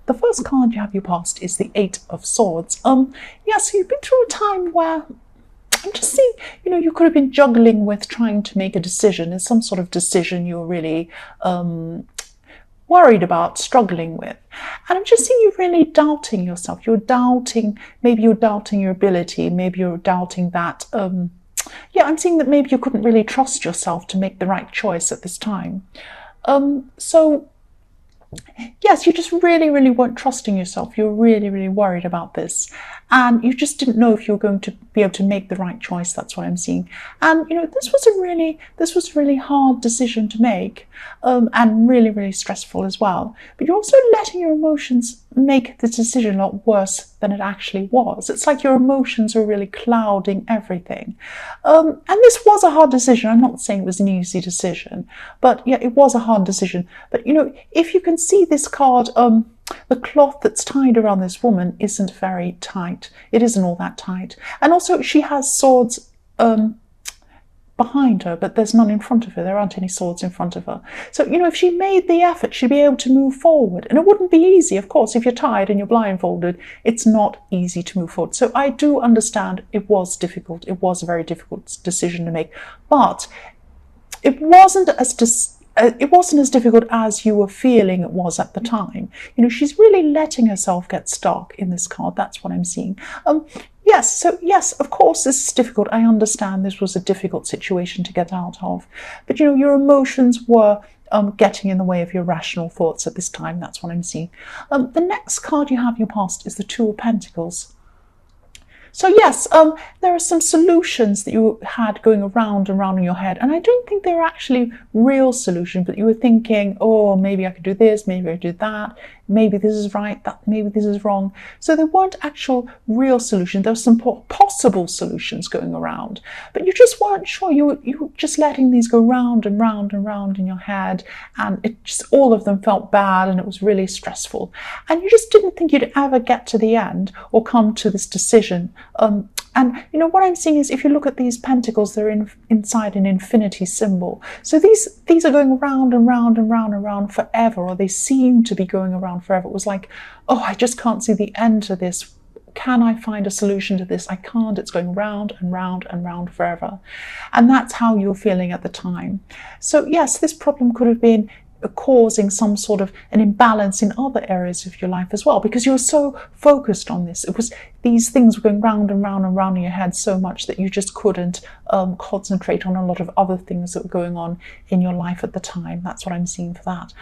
the first card you have your past is the Eight of Swords. Yes, you've been through a time where I'm just seeing, you could have been juggling with trying to make a decision. It's some sort of decision you're really worried about, struggling with. And I'm just seeing you really doubting yourself. Maybe you're doubting your ability. Maybe you're doubting that, I'm seeing that maybe you couldn't really trust yourself to make the right choice at this time. So yes, you just really, really weren't trusting yourself. You're really, really worried about this. And you just didn't know if you were going to be able to make the right choice. That's what I'm seeing. And, this was a really hard decision to make, and really, really stressful as well. But you're also letting your emotions make the decision a lot worse than it actually was. It's like your emotions are really clouding everything. And this was a hard decision. I'm not saying it was an easy decision, but yeah, it was a hard decision. But, if you can see this card, the cloth that's tied around this woman isn't very tight. It isn't all that tight. And also she has swords behind her, but there's none in front of her. There aren't any swords in front of her. So, if she made the effort, she'd be able to move forward. And it wouldn't be easy, of course. If you're tied and you're blindfolded, it's not easy to move forward. So I do understand it was difficult. It was a very difficult decision to make. But it wasn't as difficult as you were feeling it was at the time. She's really letting herself get stuck in this card. That's what I'm seeing. Yes, of course this is difficult. I understand this was a difficult situation to get out of. But, your emotions were getting in the way of your rational thoughts at this time. That's what I'm seeing. The next card you have in your past is the Two of Pentacles. So yes, there are some solutions that you had going around and around in your head, and I don't think they were actually real solutions, but you were thinking, oh, maybe I could do this, maybe I could do that, maybe this is right, maybe this is wrong. So there weren't actual real solutions. There were some possible solutions going around, but you just weren't sure. You were just letting these go round and round and round in your head, and all of them felt bad, and it was really stressful. And you just didn't think you'd ever get to the end or come to this decision. And what I'm seeing is, if you look at these pentacles, they're inside an infinity symbol. So these are going round and round and round and round forever, or they seem to be going around forever. It was like, oh, I just can't see the end to this. Can I find a solution to this? I can't. It's going round and round and round forever. And that's how you're feeling at the time. So yes, this problem could have been causing some sort of an imbalance in other areas of your life as well, because you were so focused on this. It was these things were going round and round and round in your head so much that you just couldn't concentrate on a lot of other things that were going on in your life at the time. That's what I'm seeing for that.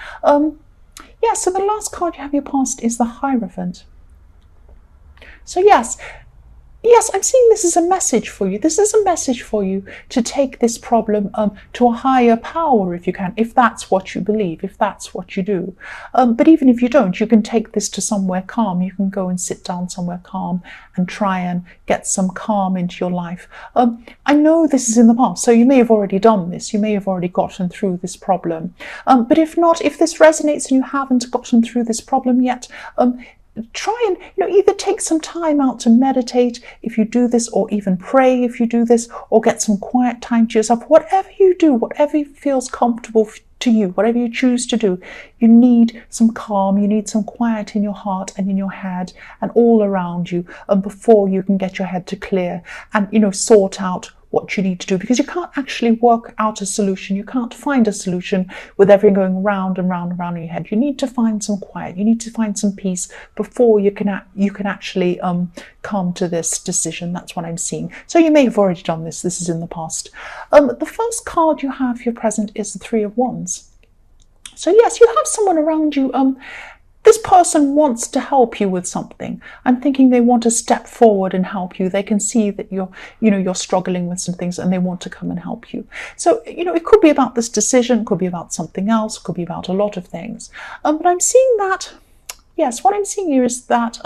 So the last card you have in your past is the Hierophant. So yes, I'm seeing this as a message for you. This is a message for you to take this problem to a higher power if you can, if that's what you believe, if that's what you do. But even if you don't, you can take this to somewhere calm. You can go and sit down somewhere calm and try and get some calm into your life. I know this is in the past, so you may have already done this. You may have already gotten through this problem. But if not, if this resonates and you haven't gotten through this problem yet, try and either take some time out to meditate if you do this, or even pray if you do this, or get some quiet time to yourself. Whatever you do, whatever feels comfortable to you, whatever you choose to do, you need some calm, you need some quiet in your heart and in your head and all around you, before you can get your head to clear and sort out what you need to do, because you can't actually work out a solution. You can't find a solution with everything going round and round and round in your head. You need to find some quiet. You need to find some peace before you can actually come to this decision. That's what I'm seeing. So you may have already done this. This is in the past. The first card you have for your present is the Three of Wands. So yes, you have someone around you. This person wants to help you with something. I'm thinking they want to step forward and help you. They can see that you're struggling with some things, and they want to come and help you. So, it could be about this decision, it could be about something else, it could be about a lot of things. But I'm seeing that, yes, what I'm seeing here is that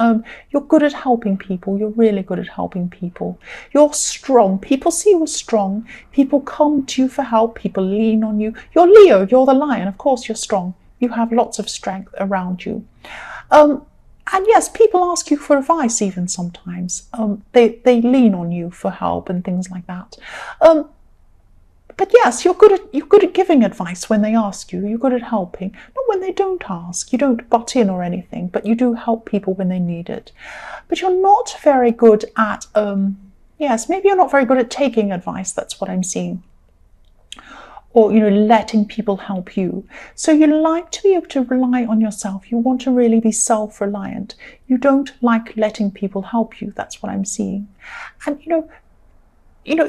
you're good at helping people. You're really good at helping people. You're strong. People see you as strong. People come to you for help. People lean on you. You're Leo. You're the lion. Of course, you're strong. You have lots of strength around you. And yes, people ask you for advice even sometimes. They lean on you for help and things like that. But But yes, you're good at giving advice when they ask you. You're good at helping. Not when they don't ask. You don't butt in or anything, but you do help people when they need it. But you're not very good at, yes, maybe you're not very good at taking advice. That's what I'm seeing. Or, letting people help you. So you like to be able to rely on yourself. You want to really be self-reliant. You don't like letting people help you. That's what I'm seeing. And,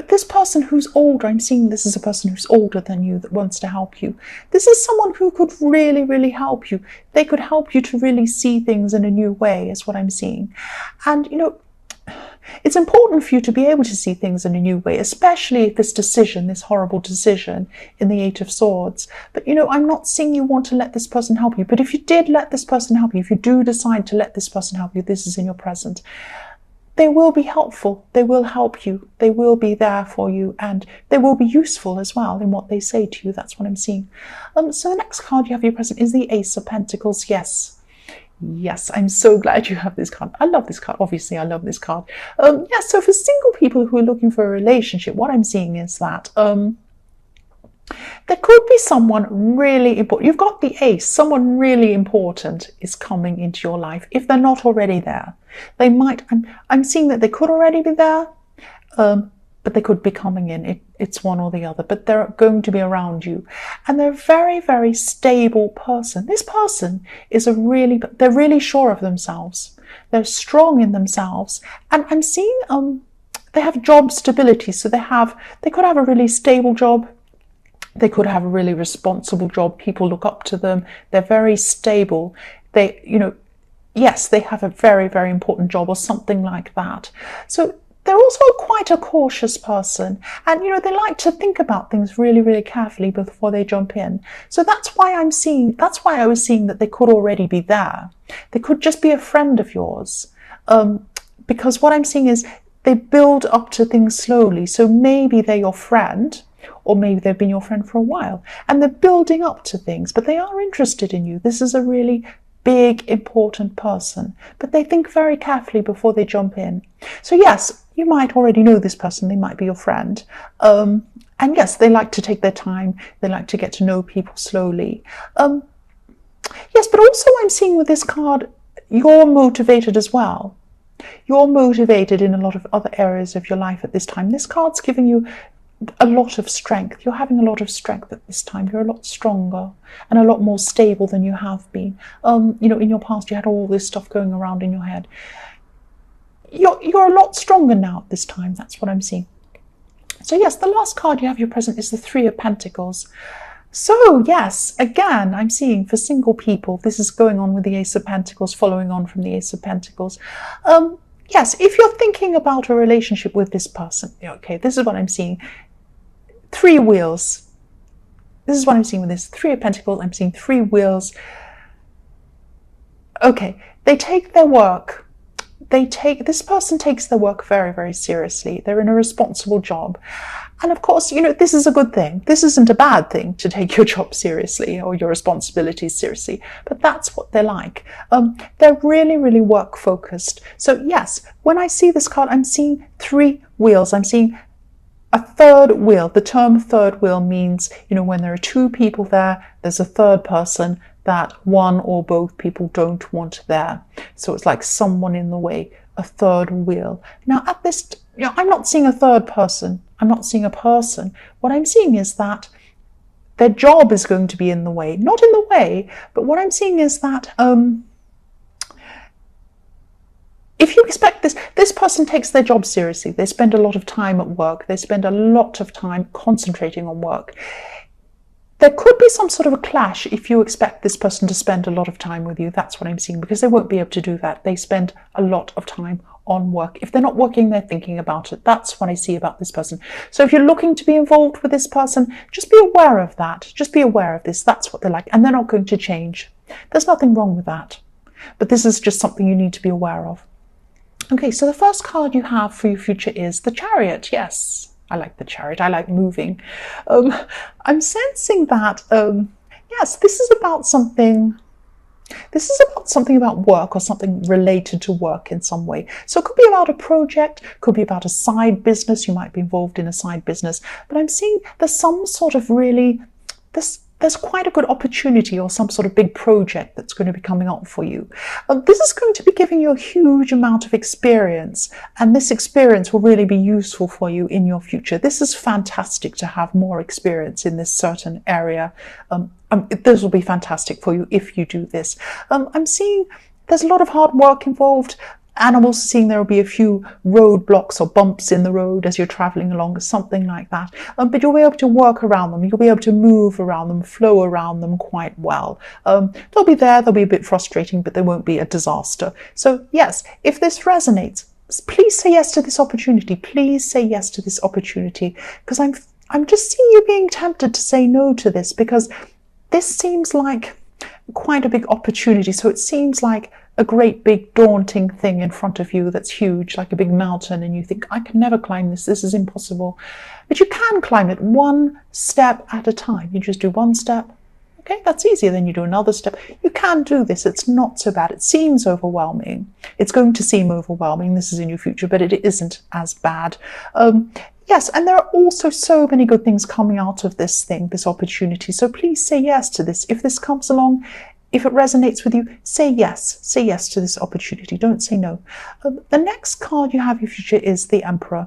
this person who's older, I'm seeing this is a person who's older than you that wants to help you. This is someone who could really, really help you. They could help you to really see things in a new way, is what I'm seeing. And, it's important for you to be able to see things in a new way, especially if this horrible decision in the Eight of Swords. But, I'm not seeing you want to let this person help you. But if you did let this person help you, if you do decide to let this person help you, this is in your present. They will be helpful. They will help you. They will be there for you, and they will be useful as well in what they say to you. That's what I'm seeing. So the next card you have for your present is the Ace of Pentacles. Yes, I'm so glad you have this card. I love this card. Obviously, I love this card. So for single people who are looking for a relationship, what I'm seeing is that there could be someone really important. You've got the Ace. Someone really important is coming into your life. If they're not already there, they might. I'm seeing that they could already be there, but they could be coming in. It's one or the other, but they're going to be around you. And they're a very, very stable person. This person is they're really sure of themselves. They're strong in themselves. And I'm seeing they have job stability. So they could have a really stable job. They could have a really responsible job. People look up to them. They're very stable. Yes, they have a very, very important job or something like that. So they're also quite a cautious person, and they like to think about things really, really carefully before they jump in. So that's why I was seeing that they could already be there. They could just be a friend of yours, because what I'm seeing is they build up to things slowly. So maybe they're your friend, or maybe they've been your friend for a while, and they're building up to things, but they are interested in you. This is a really big, important person, but they think very carefully before they jump in. So yes, you might already know this person. They might be your friend. And yes, they like to take their time. They like to get to know people slowly. Yes, but also I'm seeing with this card, you're motivated as well. You're motivated in a lot of other areas of your life at this time. This card's giving you a lot of strength. You're having a lot of strength at this time. You're a lot stronger and a lot more stable than you have been. In your past, you had all this stuff going around in your head. You're a lot stronger now at this time. That's what I'm seeing. So yes, the last card you have your present is the Three of Pentacles. So yes, again, I'm seeing for single people, this is going on with the Ace of Pentacles, following on from the Ace of Pentacles. Yes, if you're thinking about a relationship with this person, okay, this is what I'm seeing. Three wheels. This is what I'm seeing with this Three of Pentacles. I'm seeing three wheels. Okay, they take their work. This person takes their work very, very seriously. They're in a responsible job. And of course, this is a good thing. This isn't a bad thing to take your job seriously or your responsibilities seriously, but that's what they're like. They're really, really work focused. So yes, when I see this card, I'm seeing three wheels. I'm seeing a third wheel. The term third wheel means, when there are two people there, there's a third person that one or both people don't want there. So it's like someone in the way, a third wheel. Now at this, I'm not seeing a third person. I'm not seeing a person. What I'm seeing is that their job is going to be in the way. Not in the way, but what I'm seeing is that if you expect this person takes their job seriously. They spend a lot of time at work. They spend a lot of time concentrating on work. There could be some sort of a clash if you expect this person to spend a lot of time with you. That's what I'm seeing, because they won't be able to do that. They spend a lot of time on work. If they're not working, they're thinking about it. That's what I see about this person. So if you're looking to be involved with this person, just be aware of that. Just be aware of this. That's what they're like. And they're not going to change. There's nothing wrong with that. But this is just something you need to be aware of. Okay, so the first card you have for your future is the Chariot. Yes. I like the Chariot. I like moving. I'm sensing that, yes, this is about something. This is about something about work or something related to work in some way. So it could be about a project, could be about a side business. You might be involved in a side business, but I'm seeing there's some sort of there's quite a good opportunity or some sort of big project that's going to be coming up for you. This is going to be giving you a huge amount of experience, and this experience will really be useful for you in your future. This is fantastic to have more experience in this certain area. This will be fantastic for you if you do this. I'm seeing there's a lot of hard work involved. And I'm also seeing there will be a few roadblocks or bumps in the road as you're traveling along, something like that. But you'll be able to work around them. You'll be able to move around them, flow around them quite well. They'll be there. They'll be a bit frustrating, but they won't be a disaster. So yes, if this resonates, please say yes to this opportunity. Please say yes to this opportunity, because I'm just seeing you being tempted to say no to this, because this seems like quite a big opportunity. So it seems like a great big daunting thing in front of you that's huge, like a big mountain, and you think, I can never climb this, this is impossible. But you can climb it one step at a time. You just do one step. Okay, that's easier. Then you do another step. You can do this. It's not so bad. It seems overwhelming. It's going to seem overwhelming. This is in your future, but it isn't as bad. Yes, and there are also so many good things coming out of this thing, this opportunity. So please say yes to this. If this comes along, if it resonates with you, say yes. Say yes to this opportunity. Don't say no. The next card you have in your future is the Emperor.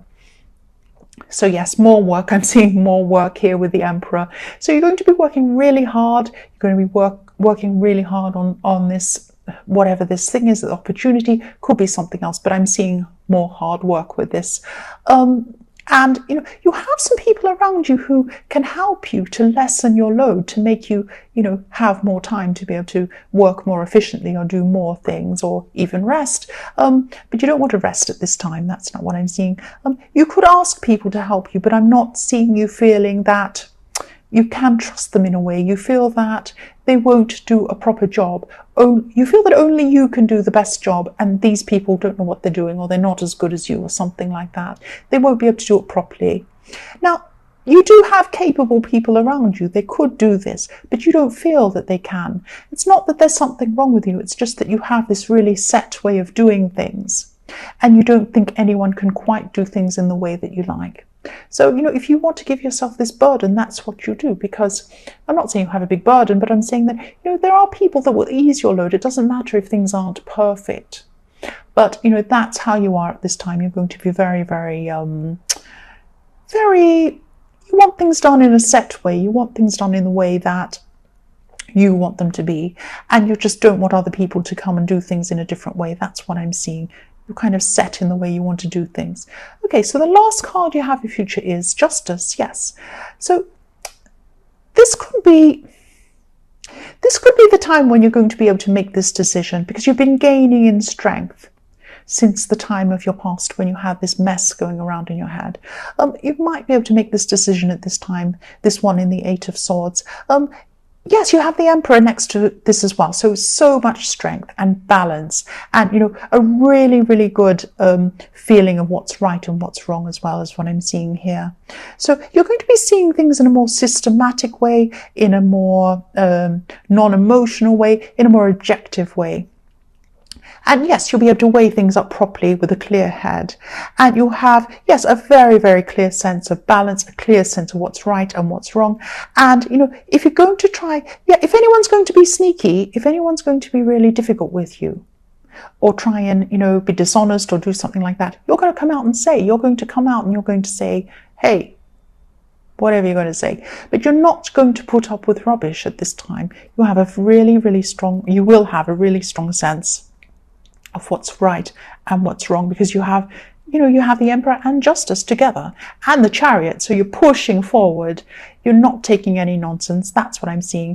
So yes, more work. I'm seeing more work here with the Emperor. So you're going to be working really hard. You're going to be working really hard on this, whatever this thing is, the opportunity. Could be something else, but I'm seeing more hard work with this. And, you have some people around you who can help you to lessen your load, to make you, have more time to be able to work more efficiently or do more things or even rest. But you don't want to rest at this time. That's not what I'm seeing. You could ask people to help you, but I'm not seeing you feeling that you can trust them in a way. You feel that they won't do a proper job. You feel that only you can do the best job, and these people don't know what they're doing, or they're not as good as you, or something like that. They won't be able to do it properly. Now, you do have capable people around you. They could do this, but you don't feel that they can. It's not that there's something wrong with you. It's just that you have this really set way of doing things, and you don't think anyone can quite do things in the way that you like. So, if you want to give yourself this burden, that's what you do, because I'm not saying you have a big burden, but I'm saying that, there are people that will ease your load. It doesn't matter if things aren't perfect, but, that's how you are at this time. You're going to be very, very, you want things done in a set way. You want things done in the way that you want them to be, and you just don't want other people to come and do things in a different way. That's what I'm seeing. You're kind of set in the way you want to do things. Okay, so the last card you have in future is Justice. Yes. So this could be the time when you're going to be able to make this decision, because you've been gaining in strength since the time of your past when you had this mess going around in your head. You might be able to make this decision at this time, this one in the Eight of Swords. Yes, you have the Emperor next to this as well. So much strength and balance, and, a really, really good feeling of what's right and what's wrong as well, as what I'm seeing here. So you're going to be seeing things in a more systematic way, in a more non-emotional way, in a more objective way. And yes, you'll be able to weigh things up properly with a clear head. And you'll have, yes, a very, very clear sense of balance, a clear sense of what's right and what's wrong. And, if you're going to try, if anyone's going to be sneaky, if anyone's going to be really difficult with you, or try and, be dishonest or do something like that, you're going to come out and say, you're going to come out and you're going to say, hey, whatever you're going to say. But you're not going to put up with rubbish at this time. You will have a really strong sense of what's right and what's wrong, because you have the Emperor and Justice together, and the Chariot. So you're pushing forward. You're not taking any nonsense. That's what I'm seeing.